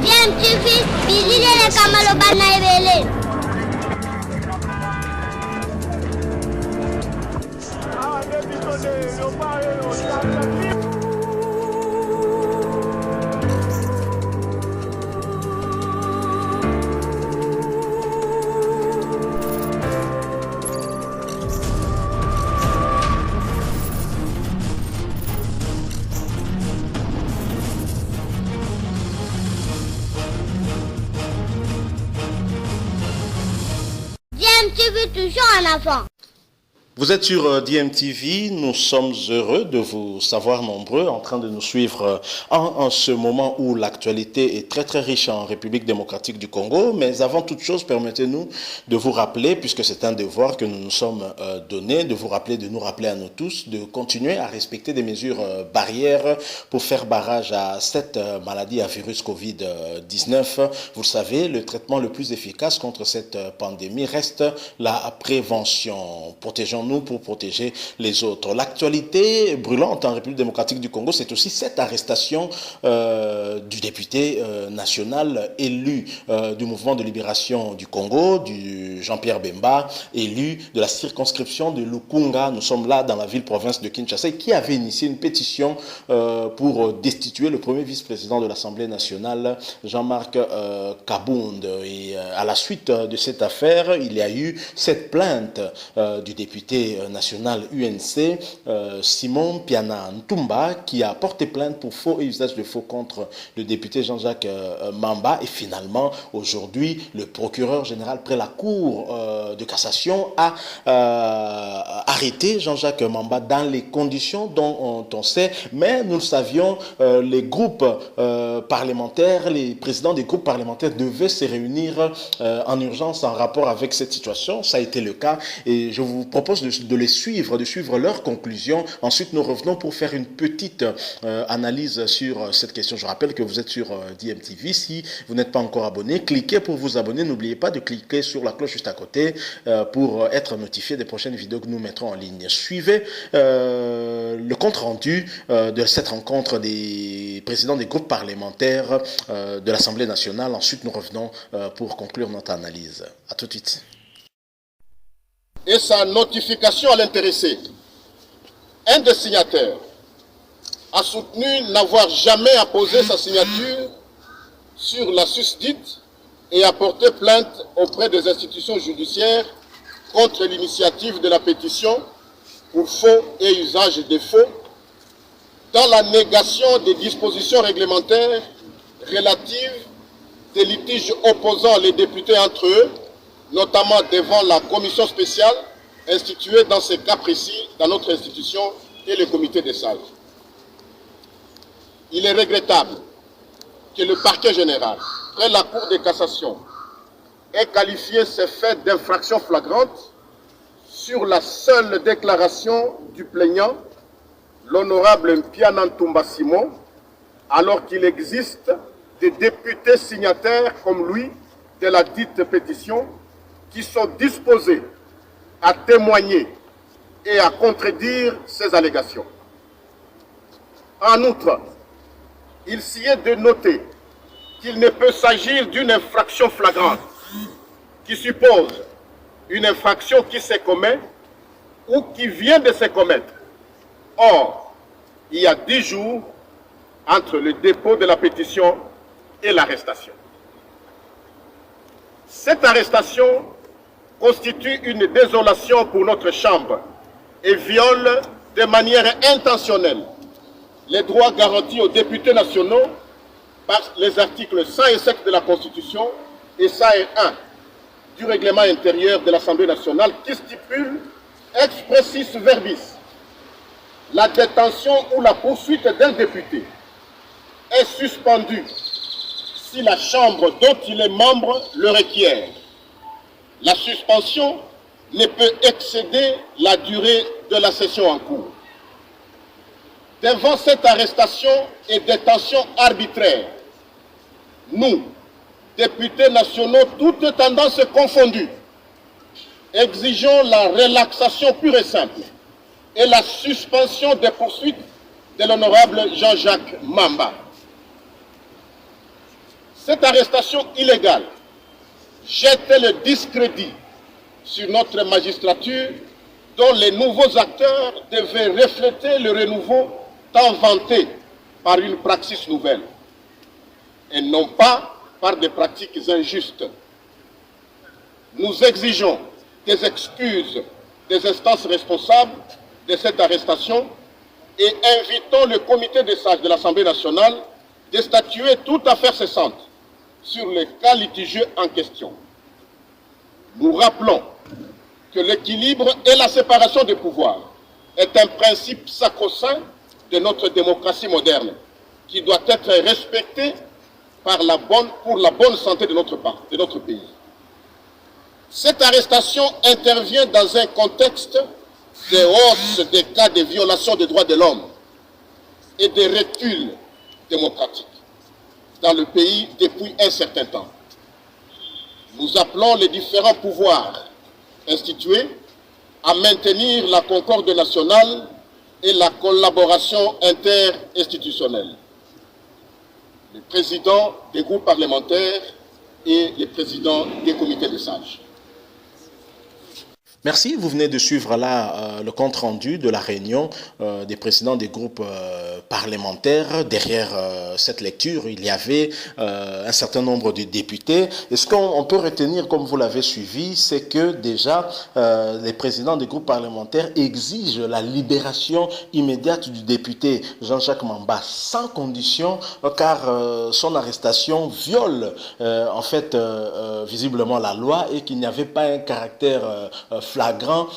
DMTV, Bilile Kamalo Banaibele. DMTV toujours en avant. Vous êtes sur DMTV, nous sommes heureux de vous savoir nombreux en train de nous suivre en ce moment où l'actualité est très riche en République démocratique du Congo. Mais avant toute chose, permettez-nous de vous rappeler, puisque c'est un devoir que nous nous sommes donné, de vous rappeler, de nous rappeler à nous tous, de continuer à respecter des mesures barrières pour faire barrage à cette maladie à virus Covid-19. Vous le savez, le traitement le plus efficace contre cette pandémie reste la prévention. Protégeons-nous pour protéger les autres. L'actualité brûlante en République démocratique du Congo, c'est aussi cette arrestation du député national élu du mouvement de libération du Congo, du Jean-Pierre Bemba, élu de la circonscription de Lukunga. Nous sommes là dans la ville-province de Kinshasa, qui avait initié une pétition pour destituer le premier vice-président de l'Assemblée nationale, Jean-Marc Kabound. Et à la suite de cette affaire, il y a eu cette plainte du député national UNC, Simon Piana Ntumba, qui a porté plainte pour faux et usage de faux contre le député Jean-Jacques Mamba. Et finalement, aujourd'hui, le procureur général près la Cour de cassation a arrêté Jean-Jacques Mamba dans les conditions dont on sait. Mais nous le savions, les groupes parlementaires, les présidents des groupes parlementaires devaient se réunir en urgence en rapport avec cette situation. Ça a été le cas et je vous propose de les suivre, de suivre leurs conclusions. Ensuite, nous revenons pour faire une petite analyse sur cette question. Je rappelle que vous êtes sur DMTV. Si vous n'êtes pas encore abonné, cliquez pour vous abonner. N'oubliez pas de cliquer sur la cloche juste à côté pour être notifié des prochaines vidéos que nous mettrons en ligne. Suivez le compte-rendu de cette rencontre des présidents des groupes parlementaires de l'Assemblée nationale. Ensuite, nous revenons pour conclure notre analyse. À tout de suite. Et sa notification à l'intéressé. Un des signataires a soutenu n'avoir jamais apposé sa signature sur la susdite et a porté plainte auprès des institutions judiciaires contre l'initiative de la pétition pour faux et usage des faux dans la négation des dispositions réglementaires relatives des litiges opposant les députés entre eux, notamment devant la commission spéciale instituée dans ces cas précis dans notre institution et le comité des sages. Il est regrettable que le parquet général, près la Cour de cassation, ait qualifié ces faits d'infraction flagrante sur la seule déclaration du plaignant, l'honorable Piana Ntumba Simon, alors qu'il existe des députés signataires comme lui de la dite pétition qui sont disposés à témoigner et à contredire ces allégations. En outre, il s'y est de noter qu'il ne peut s'agir d'une infraction flagrante qui suppose une infraction qui se commet ou qui vient de se commettre. Or, il y a 10 jours entre le dépôt de la pétition et l'arrestation. Cette arrestation constitue une désolation pour notre Chambre et viole de manière intentionnelle les droits garantis aux députés nationaux par les articles 107 de la Constitution et 101 du règlement intérieur de l'Assemblée nationale qui stipule expressis verbis la détention ou la poursuite d'un député est suspendue si la Chambre dont il est membre le requiert. La suspension ne peut excéder la durée de la session en cours. Devant cette arrestation et détention arbitraire, nous, députés nationaux, toutes tendances confondues, exigeons la relaxation pure et simple et la suspension des poursuites de l'honorable Jean-Jacques Mamba. Cette arrestation illégale jette le discrédit sur notre magistrature dont les nouveaux acteurs devaient refléter le renouveau tant vanté par une praxis nouvelle et non pas par des pratiques injustes. Nous exigeons des excuses des instances responsables de cette arrestation et invitons le comité des sages de l'Assemblée nationale de statuer toute affaire cessante sur les cas litigieux en question. Nous rappelons que l'équilibre et la séparation des pouvoirs est un principe sacro-saint de notre démocratie moderne qui doit être respecté pour la bonne santé de notre pays. Cette arrestation intervient dans un contexte de hausse des cas de violation des droits de l'homme et de recul démocratique dans le pays depuis un certain temps. Nous appelons les différents pouvoirs institués à maintenir la concorde nationale et la collaboration interinstitutionnelle. Les présidents des groupes parlementaires et les présidents des comités de sages. Merci. Vous venez de suivre là le compte-rendu de la réunion des présidents des groupes parlementaires. Derrière cette lecture, il y avait un certain nombre de députés. Et ce qu'on peut retenir, comme vous l'avez suivi, c'est que déjà les présidents des groupes parlementaires exigent la libération immédiate du député Jean-Jacques Mamba sans condition, car son arrestation viole en fait visiblement la loi et qu'il n'y avait pas un caractère flagrant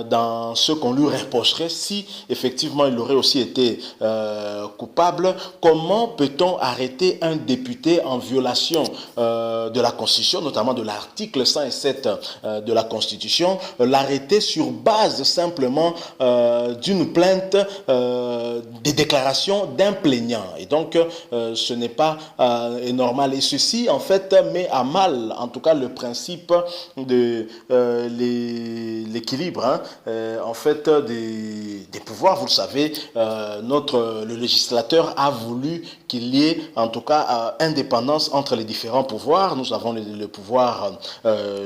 dans ce qu'on lui reprocherait si effectivement il aurait aussi été coupable. Comment peut-on arrêter un député en violation de la Constitution, notamment de l'article 107 de la Constitution, l'arrêter sur base simplement d'une plainte, des déclarations d'un plaignant. Et donc ce n'est pas normal. Et ceci en fait met à mal en tout cas le principe de l'équilibre en fait des pouvoirs. Vous le savez, le législateur a voulu qu'il y ait en tout cas indépendance entre les différents pouvoirs. Nous avons le pouvoir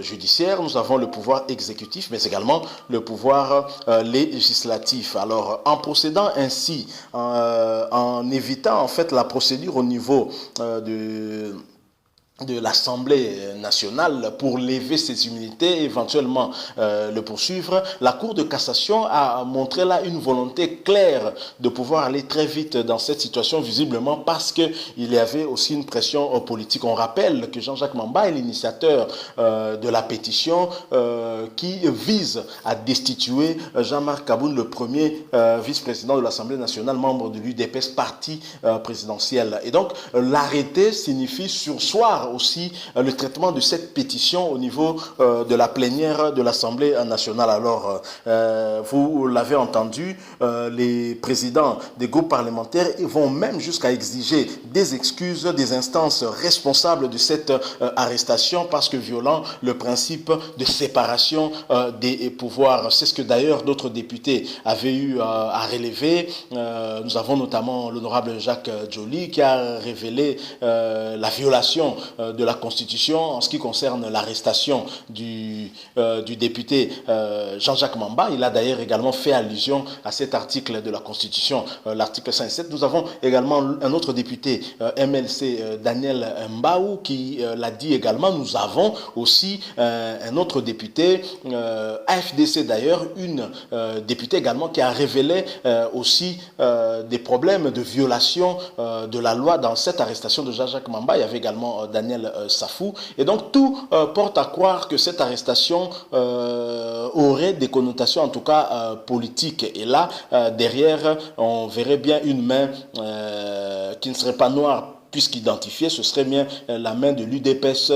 judiciaire, nous avons le pouvoir exécutif, mais également le pouvoir législatif. Alors en procédant ainsi, en évitant en fait la procédure au niveau de l'Assemblée nationale pour lever ses immunités et éventuellement le poursuivre, la Cour de cassation a montré là une volonté claire de pouvoir aller très vite dans cette situation, visiblement parce qu'il y avait aussi une pression politique. On rappelle que Jean-Jacques Mamba est l'initiateur de la pétition qui vise à destituer Jean-Marc Kaboun, le premier vice-président de l'Assemblée nationale, membre de l'UDPS, parti présidentiel. Et donc l'arrêté signifie surseoir aussi le traitement de cette pétition au niveau de la plénière de l'Assemblée nationale. Alors, vous l'avez entendu, les présidents des groupes parlementaires vont même jusqu'à exiger des excuses des instances responsables de cette arrestation parce que violant le principe de séparation des pouvoirs. C'est ce que d'ailleurs d'autres députés avaient eu à relever. Nous avons notamment l'honorable Jacques Joly qui a révélé la violation de la Constitution en ce qui concerne l'arrestation du député Jean-Jacques Mamba. Il a d'ailleurs également fait allusion à cet article de la Constitution, l'article 107. Nous avons également un autre député MLC, Daniel Mbaou, qui l'a dit également. Nous avons aussi un autre député, AFDC d'ailleurs, une députée également qui a révélé aussi des problèmes de violation de la loi dans cette arrestation de Jean-Jacques Mamba. Il y avait également Daniel Safou. Et donc tout porte à croire que cette arrestation aurait des connotations en tout cas politiques. Et là, derrière, on verrait bien une main qui ne serait pas noire, puisqu'identifié, ce serait bien la main de l'UDPS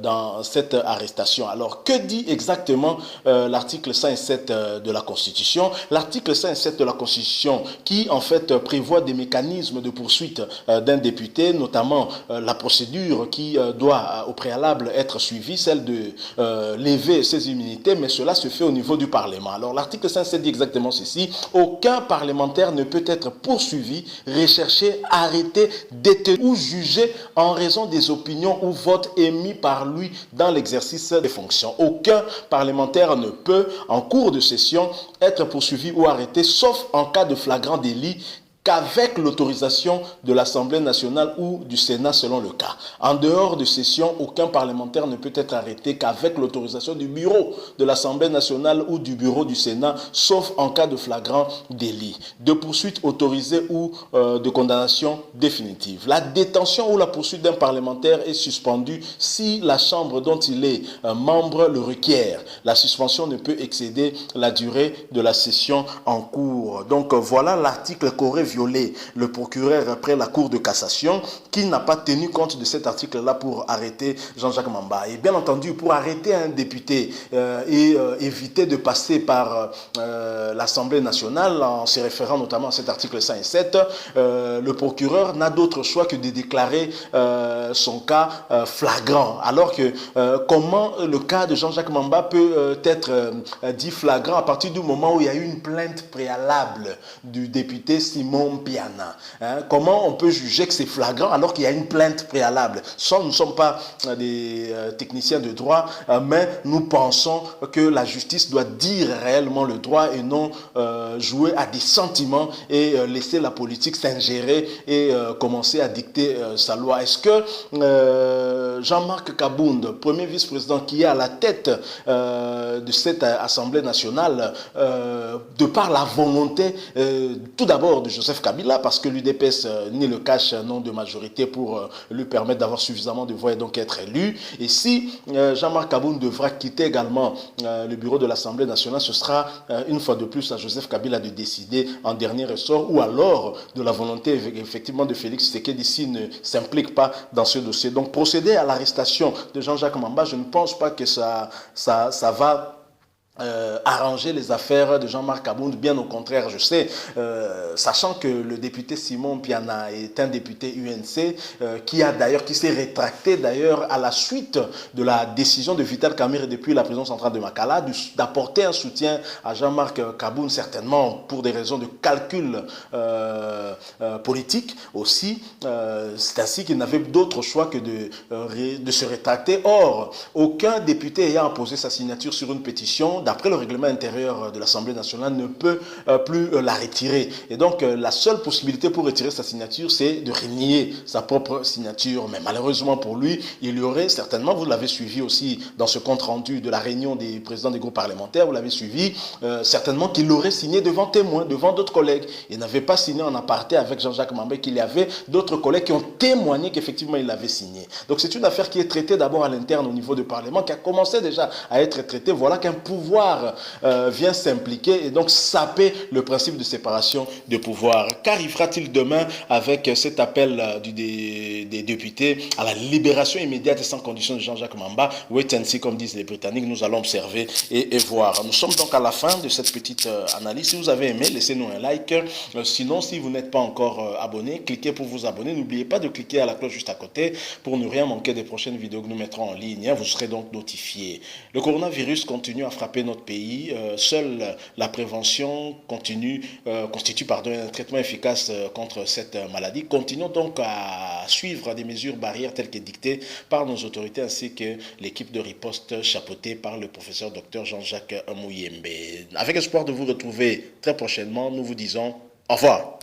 dans cette arrestation. Alors, que dit exactement l'article 107 de la Constitution? L'article 107 de la Constitution qui, en fait, prévoit des mécanismes de poursuite d'un député, notamment la procédure qui doit, au préalable, être suivie, celle de lever ses immunités, mais cela se fait au niveau du Parlement. Alors, l'article 107 dit exactement ceci: aucun parlementaire ne peut être poursuivi, recherché, arrêté, détenu ou jugé en raison des opinions ou votes émis par lui dans l'exercice des fonctions. Aucun parlementaire ne peut, en cours de session, être poursuivi ou arrêté, sauf en cas de flagrant délit, qu'avec l'autorisation de l'Assemblée nationale ou du Sénat selon le cas. En dehors de session, aucun parlementaire ne peut être arrêté qu'avec l'autorisation du bureau de l'Assemblée nationale ou du bureau du Sénat, sauf en cas de flagrant délit, de poursuite autorisée ou de condamnation définitive. La détention ou la poursuite d'un parlementaire est suspendue si la Chambre dont il est membre le requiert. La suspension ne peut excéder la durée de la session en cours. Donc voilà l'article qu'aurait violé le procureur après la Cour de cassation, qui n'a pas tenu compte de cet article-là pour arrêter Jean-Jacques Mamba. Et bien entendu, pour arrêter un député et éviter de passer par l'Assemblée nationale, en se référant notamment à cet article 107, le procureur n'a d'autre choix que de déclarer son cas flagrant. Alors que comment le cas de Jean-Jacques Mamba peut être dit flagrant à partir du moment où il y a eu une plainte préalable du député Simon Piana. Comment on peut juger que c'est flagrant alors qu'il y a une plainte préalable? Nous ne sommes pas des techniciens de droit, mais nous pensons que la justice doit dire réellement le droit et non jouer à des sentiments et laisser la politique s'ingérer et commencer à dicter sa loi. Est-ce que Jean-Marc Kabound, premier vice-président qui est à la tête de cette Assemblée nationale, de par la volonté tout d'abord de Joseph Kabila, parce que l'UDPS ni le cache non de majorité pour lui permettre d'avoir suffisamment de voix et donc être élu. Et si Jean-Marc Kabound devra quitter également le bureau de l'Assemblée nationale, ce sera une fois de plus à Joseph Kabila de décider en dernier ressort, ou alors de la volonté effectivement de Félix Tshisekedi s'il ne s'implique pas dans ce dossier. Donc procéder à l'arrestation de Jean-Jacques Mamba, je ne pense pas que ça va arranger les affaires de Jean-Marc Kabound. Bien au contraire, je sais, sachant que le député Simon Piana est un député UNC qui s'est rétracté d'ailleurs à la suite de la décision de Vital Kamerhe depuis la prison centrale de Makala d'apporter un soutien à Jean-Marc Kabound, certainement pour des raisons de calcul politique aussi. C'est ainsi qu'il n'avait d'autre choix que de se rétracter. Or, aucun député ayant apposé sa signature sur une pétition, d'après le règlement intérieur de l'Assemblée nationale, ne peut plus la retirer. Et donc, la seule possibilité pour retirer sa signature, c'est de renier sa propre signature. Mais malheureusement pour lui, il y aurait certainement, vous l'avez suivi aussi dans ce compte-rendu de la réunion des présidents des groupes parlementaires, vous l'avez suivi, certainement qu'il aurait signé devant témoins, devant d'autres collègues. Il n'avait pas signé en aparté avec Jean-Jacques Mamba, qu'il y avait d'autres collègues qui ont témoigné qu'effectivement il l'avait signé. Donc c'est une affaire qui est traitée d'abord à l'interne au niveau du Parlement, qui a commencé déjà à être traitée. Voilà qu'un pouvoir vient s'impliquer et donc saper le principe de séparation de pouvoir. Qu'arrivera-t-il demain avec cet appel des députés à la libération immédiate et sans condition de Jean-Jacques Mamba? Wait and see, comme disent les Britanniques, nous allons observer et voir. Nous sommes donc à la fin de cette petite analyse. Si vous avez aimé, laissez-nous un like. Sinon, si vous n'êtes pas encore abonné, cliquez pour vous abonner. N'oubliez pas de cliquer à la cloche juste à côté pour ne rien manquer des prochaines vidéos que nous mettrons en ligne. Vous serez donc notifié. Le coronavirus continue à frapper notre pays. Seule la prévention constitue un traitement efficace contre cette maladie. Continuons donc à suivre des mesures barrières telles que dictées par nos autorités ainsi que l'équipe de riposte chapeautée par le professeur Dr Jean-Jacques Muyembe. Avec espoir de vous retrouver très prochainement, nous vous disons au revoir.